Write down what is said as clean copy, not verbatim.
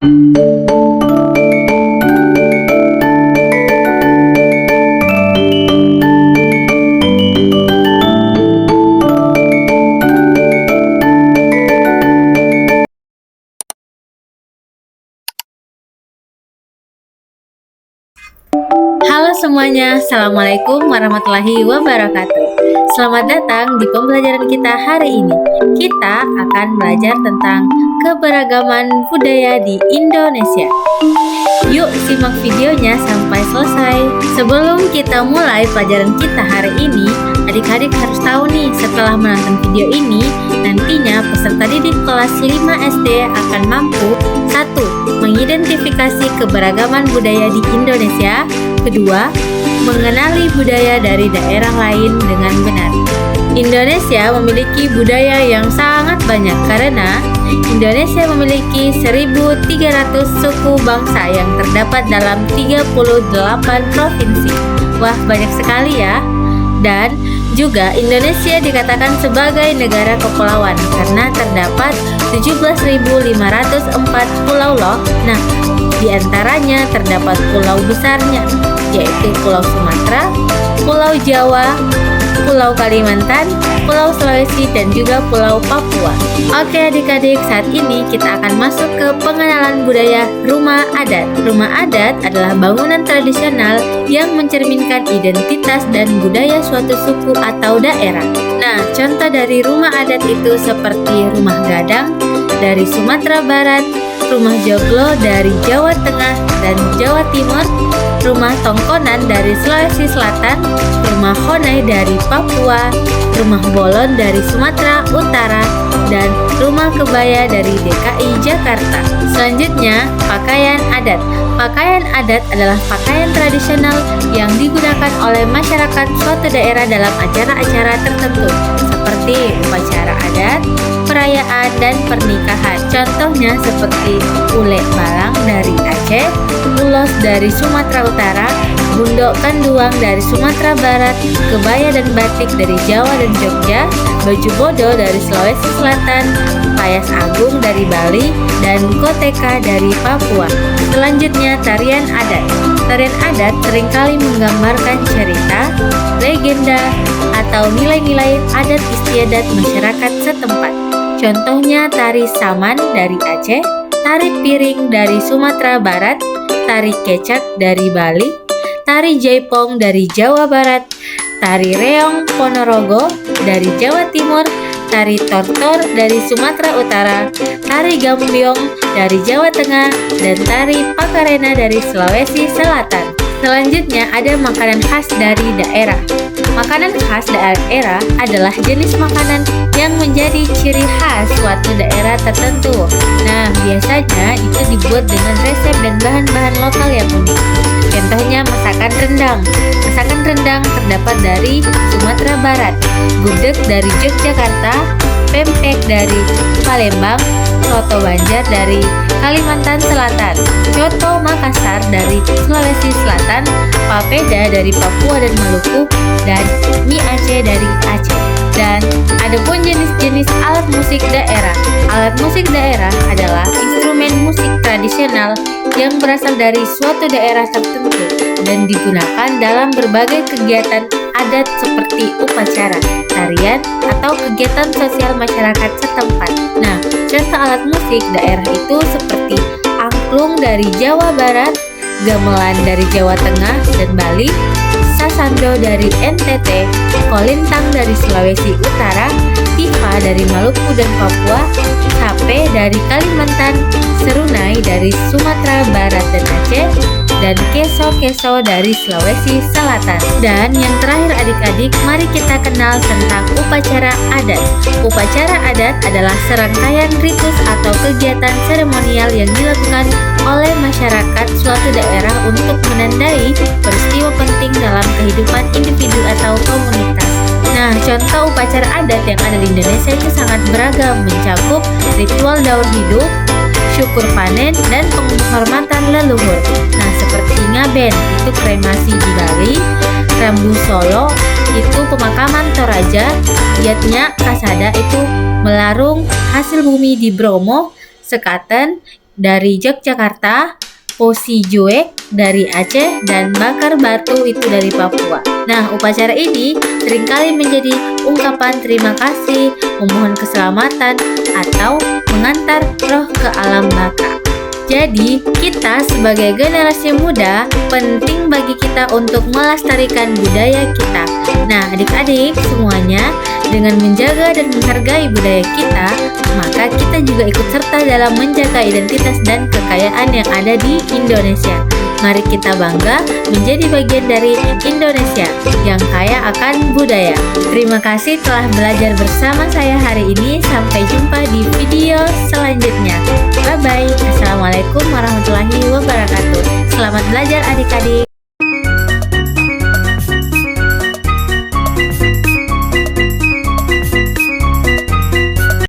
Halo semuanya, Assalamualaikum warahmatullahi wabarakatuh. Selamat datang di pembelajaran kita hari ini. Kita akan belajar tentang keberagaman budaya di Indonesia. Yuk simak videonya sampai selesai. Sebelum kita mulai pelajaran kita hari ini, adik-adik harus tahu nih, setelah menonton video ini, nantinya peserta didik kelas 5 SD akan mampu 1. Mengidentifikasi keberagaman budaya di Indonesia. 2. Mengenali budaya dari daerah lain dengan benar. Indonesia memiliki budaya yang sangat banyak karena Indonesia memiliki 1.300 suku bangsa yang terdapat dalam 38 provinsi. Wah, banyak sekali ya. Dan juga Indonesia dikatakan sebagai negara kepulauan karena terdapat 17.504 pulau loh. Nah, di antaranya terdapat pulau besarnya, yaitu Pulau Sumatera, Pulau Jawa, Pulau Kalimantan, Pulau Sulawesi, dan juga Pulau Papua. Oke adik-adik, saat ini kita akan masuk ke pengenalan budaya rumah adat. Rumah adat adalah bangunan tradisional yang mencerminkan identitas dan budaya suatu suku atau daerah. Nah, contoh dari rumah adat itu seperti rumah gadang dari Sumatera Barat, rumah joglo dari Jawa Tengah dan Jawa Timur, rumah tongkonan dari Sulawesi Selatan, rumah honai dari Papua, rumah bolon dari Sumatera Utara, dan rumah kebaya dari DKI Jakarta. Selanjutnya, pakaian adat. Pakaian adat adalah pakaian tradisional yang digunakan oleh masyarakat suatu daerah dalam acara-acara tertentu, seperti upacara adat, perayaan, dan pernikahan. Contohnya seperti ule balang dari Aceh, ulos dari Sumatera Utara, bundok kanduang dari Sumatera Barat, kebaya dan batik dari Jawa dan Jogja, baju bodo dari Sulawesi Selatan, payas agung dari Bali, dan koteka dari Papua. Selanjutnya, tarian adat. Tarian adat seringkali menggambarkan cerita, legenda, atau nilai-nilai adat istiadat masyarakat setempat. Contohnya tari saman dari Aceh, tari piring dari Sumatera Barat, tari kecak dari Bali, tari jaipong dari Jawa Barat, tari reong Ponorogo dari Jawa Timur, tari tortor dari Sumatera Utara, tari gambyong dari Jawa Tengah, dan tari pakarena dari Sulawesi Selatan. Selanjutnya ada makanan khas dari daerah. Makanan khas daerah adalah jenis makanan yang menjadi ciri khas suatu daerah tertentu. Nah, biasanya itu dibuat dengan resep dan bahan-bahan lokal yang unik. Contohnya masakan rendang. Masakan rendang terdapat dari Sumatera Barat, gudeg dari Yogyakarta, pempek dari Palembang, soto Banjar dari Kalimantan Selatan, coto Makassar dari Sulawesi Selatan, papeda dari Papua dan Maluku, dan mie Aceh dari Aceh. Dan ada pun jenis-jenis alat musik daerah. Alat musik daerah adalah instrumen musik tradisional yang berasal dari suatu daerah tertentu dan digunakan dalam berbagai kegiatan adat seperti upacara, tarian, atau kegiatan sosial masyarakat setempat. Nah, contoh alat musik daerah itu seperti angklung dari Jawa Barat, gamelan dari Jawa Tengah dan Bali, sasando dari NTT, kolintang dari Sulawesi Utara, tifa dari Maluku dan Papua, sape dari Kalimantan, serunai dari Sumatera Barat dan Aceh, dan keso-keso dari Sulawesi Selatan. Dan yang terakhir adik-adik, mari kita kenal tentang upacara adat. Upacara adat adalah serangkaian ritus atau kegiatan seremonial yang dilakukan oleh masyarakat suatu daerah untuk menandai peristiwa penting dalam kehidupan individu atau komunitas. Nah, contoh upacara adat yang ada di Indonesia itu sangat beragam, mencakup ritual daur hidup, syukur panen, dan penghormatan leluhur. Nah, seperti ngaben itu kremasi di Bali, rambu solo itu pemakaman Toraja, Yatnya Kasada itu melarung hasil bumi di Bromo, Sekaten dari Yogyakarta, Posi Joek dari Aceh, dan Bakar Batu itu dari Papua. Nah, upacara ini seringkali menjadi ungkapan terima kasih, memohon keselamatan, atau mengantar roh ke alam baka. Jadi, kita sebagai generasi muda, penting bagi kita untuk melestarikan budaya kita. Nah, adik-adik semuanya, dengan menjaga dan menghargai budaya kita, maka kita juga ikut serta dalam menjaga identitas dan kekayaan yang ada di Indonesia. Mari kita bangga menjadi bagian dari Indonesia yang kaya akan budaya. Terima kasih telah belajar bersama saya hari ini. Sampai jumpa di video selanjutnya. Bye-bye. Assalamualaikum warahmatullahi wabarakatuh. Selamat belajar adik-adik.